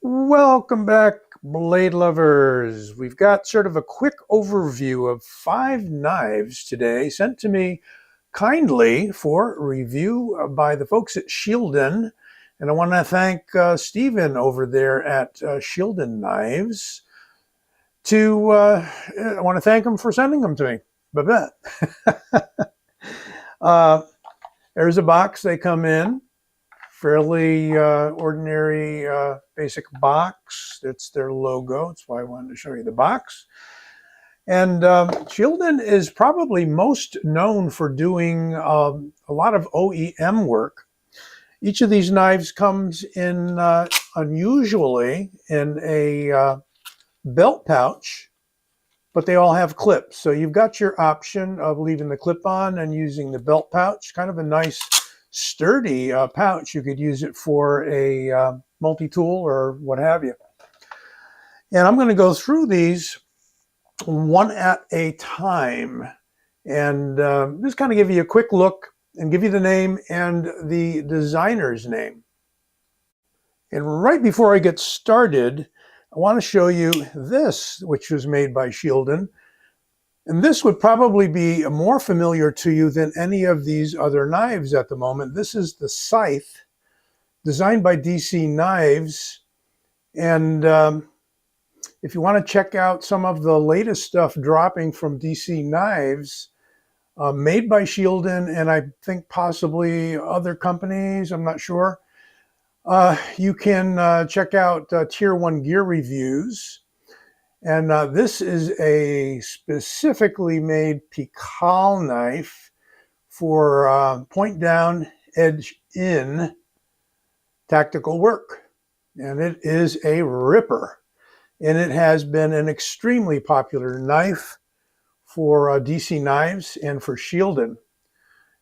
Welcome back, blade lovers. We've got sort of a quick overview of 5 knives today, sent to me kindly for review by the folks at Shieldon. And I want to thank Stephen over there at Shieldon Knives. I want to thank him for sending them to me. There's a box they come in. Fairly ordinary basic box. That's their logo. That's why I wanted to show you the box. And Shieldon is probably most known for doing a lot of OEM work. Each of these knives comes in unusually in a belt pouch, but they all have clips. So you've got your option of leaving the clip on and using the belt pouch. Kind of a nice sturdy pouch. You could use it for a multi-tool or what have you. And I'm going to go through these one at a time and just kind of give you a quick look and give you the name and the designer's name. And right before I get started, I want to show you this, which was made by Shieldon. And this would probably be more familiar to you than any of these other knives at the moment. This is the Scythe, designed by DC Knives. And if you want to check out some of the latest stuff dropping from DC Knives, made by Shieldon and I think possibly other companies, I'm not sure, you can check out Tier 1 Gear Reviews. And this is a specifically made Pikal knife for point down, edge in tactical work. And it is a ripper. And it has been an extremely popular knife for DC Knives and for Shieldon.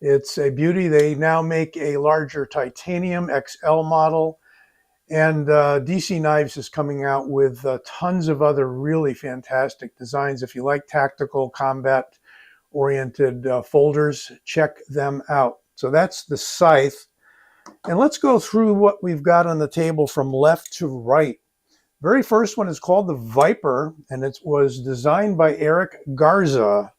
It's a beauty. They now make a larger titanium XL model. And DC Knives is coming out with tons of other really fantastic designs. If you like tactical, combat-oriented folders, check them out. So that's the Scythe. And let's go through what we've got on the table from left to right. Very first one is called the Viper, and it was designed by Eric Garza.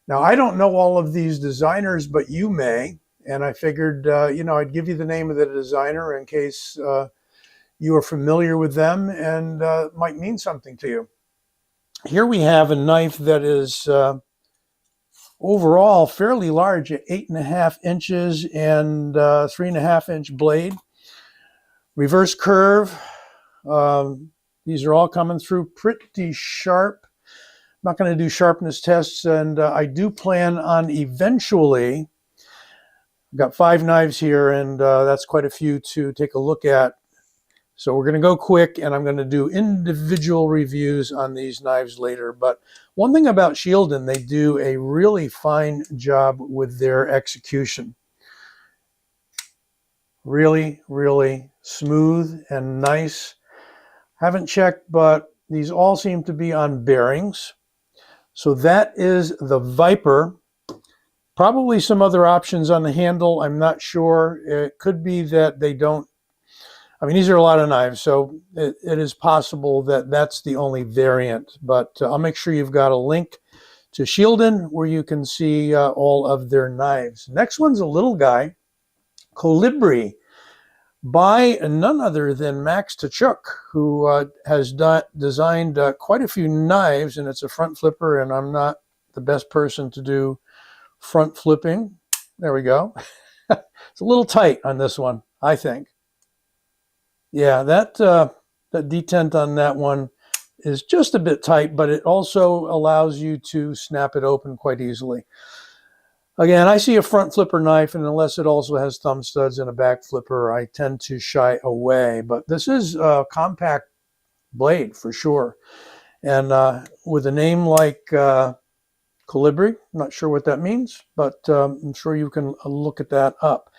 Now, I don't know all of these designers, but you may. And I figured, I'd give you the name of the designer in case you are familiar with them and might mean something to you. Here we have a knife that is overall fairly large at 8.5 inches and 3.5-inch blade. Reverse curve. These are all coming through pretty sharp. I'm not going to do sharpness tests, and I do plan on eventually. I've got 5 knives here, and that's quite a few to take a look at. So we're going to go quick, and I'm going to do individual reviews on these knives later. But one thing about Shieldon, they do a really fine job with their execution. Really, really smooth and nice. Haven't checked, but these all seem to be on bearings. So that is the Viper. Probably some other options on the handle. I'm not sure. It could be that they don't. I mean, these are a lot of knives, so it is possible that that's the only variant. But I'll make sure you've got a link to Shieldon where you can see all of their knives. Next one's a little guy, Colibri, by none other than Max Tkachuk, who has designed quite a few knives, and it's a front flipper, and I'm not the best person to do front flipping. There we go. It's a little tight on this one, I think. Yeah, that detent on that one is just a bit tight, but it also allows you to snap it open quite easily. Again, I see a front flipper knife, and unless it also has thumb studs and a back flipper, I tend to shy away. But this is a compact blade for sure. And with a name like Colibri, I'm not sure what that means, but I'm sure you can look at that up.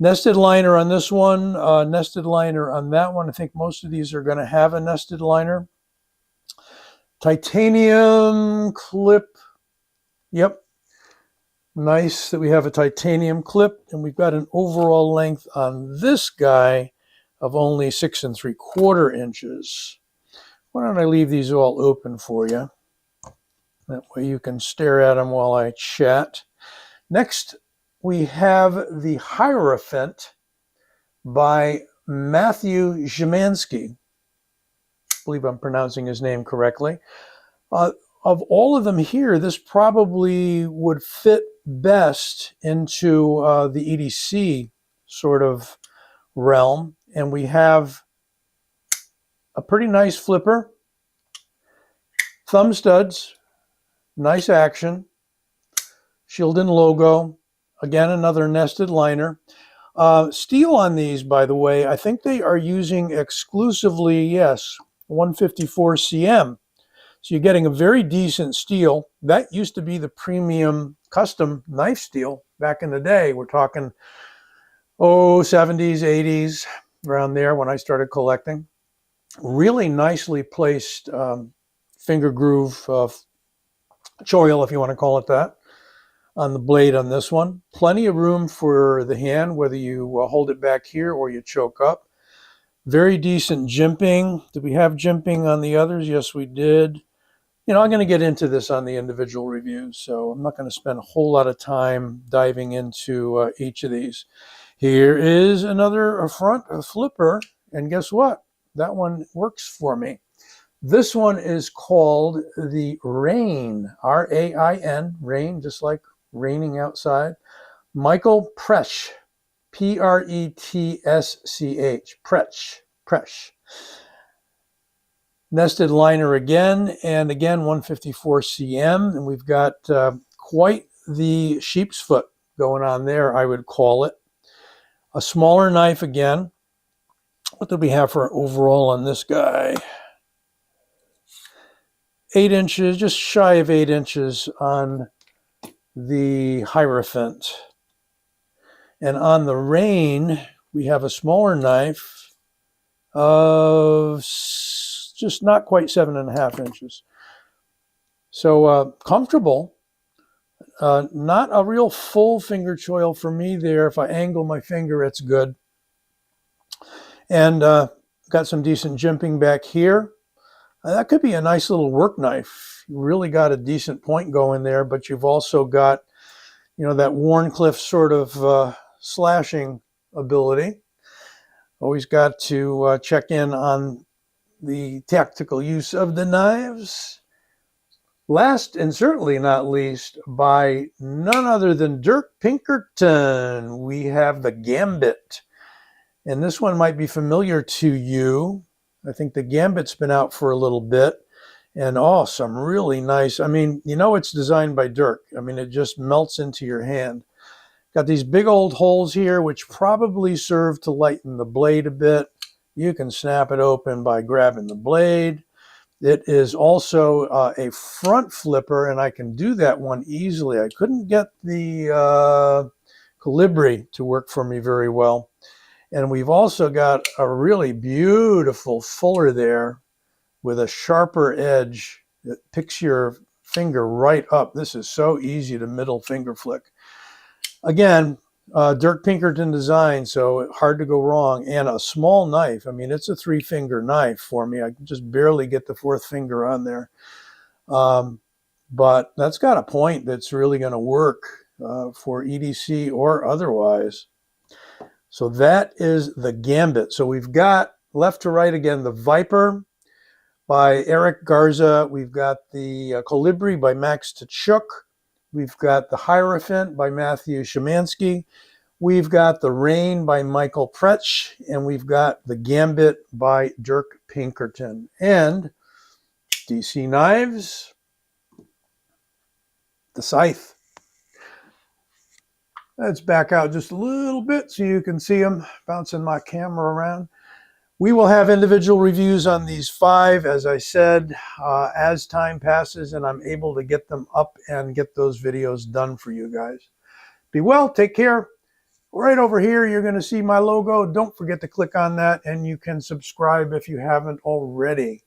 Nested liner on this one, nested liner on that one. I think most of these are going to have a nested liner. Titanium clip. Yep. Nice that we have a titanium clip, and we've got an overall length on this guy of only 6 3/4 inches. Why don't I leave these all open for you? That way you can stare at them while I chat. Next, we have the Hierophant by Matthew Szymanski. I believe I'm pronouncing his name correctly. Of all of them here, this probably would fit best into the EDC sort of realm. And we have a pretty nice flipper, thumb studs, nice action, Shieldon logo, again, another nested liner. Steel on these, by the way, I think they are using exclusively, yes, 154 cm. So you're getting a very decent steel. That used to be the premium custom knife steel back in the day. We're talking, 70s, 80s, around there when I started collecting. Really nicely placed finger groove choil, if you want to call it that, on the blade on this one. Plenty of room for the hand, whether you hold it back here or you choke up. Very decent jimping. Did we have jimping on the others? Yes, we did. I'm going to get into this on the individual reviews, so I'm not going to spend a whole lot of time diving into each of these. Here is another front flipper, and guess what? That one works for me. This one is called the Rain, R-A-I-N, rain, just like raining outside. Michael Presch, P-R-E-T-S-C-H, Presch. Nested liner again, and again 154 cm, and we've got quite the sheep's foot going on there, I would call it. A smaller knife again. What did we have for overall on this guy? 8 inches, just shy of 8 inches on the Hierophant. And on the Rain, we have a smaller knife of just not quite 7.5 inches. So comfortable. Not a real full finger choil for me there. If I angle my finger, it's good. And got some decent jimping back here. That could be a nice little work knife. You really got a decent point going there, but you've also got, that Warncliffe sort of slashing ability. Always got to check in on the tactical use of the knives. Last and certainly not least, by none other than Dirk Pinkerton, we have the Gambit. And this one might be familiar to you. I think the Gambit's been out for a little bit. And some really nice, it's designed by Dirk. It just melts into your hand. Got these big old holes here, which probably serve to lighten the blade a bit. You can snap it open by grabbing the blade. It is also a front flipper, and I can do that one easily. I couldn't get the Colibri to work for me very well. And we've also got a really beautiful fuller there with a sharper edge that picks your finger right up. This is so easy to middle finger flick. Again, Dirk Pinkerton design, so hard to go wrong. And a small knife. It's a 3-finger knife for me. I can just barely get the 4th finger on there. But that's got a point that's really going to work for EDC or otherwise. So that is the Gambit. So we've got left to right again, the Viper by Eric Garza. We've got the Colibri by Max Tkachuk. We've got the Hierophant by Matthew Szymanski. We've got the Rain by Michael Presch. And we've got the Gambit by Dirk Pinkerton. And DC Knives, the Scythe. Let's back out just a little bit so you can see them, bouncing my camera around. We will have individual reviews on these 5, as I said, as time passes and I'm able to get them up and get those videos done for you guys. Be well, take care. Right over here, you're going to see my logo. Don't forget to click on that, and you can subscribe if you haven't already.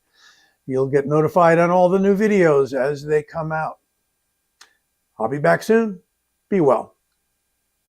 You'll get notified on all the new videos as they come out. I'll be back soon. Be well.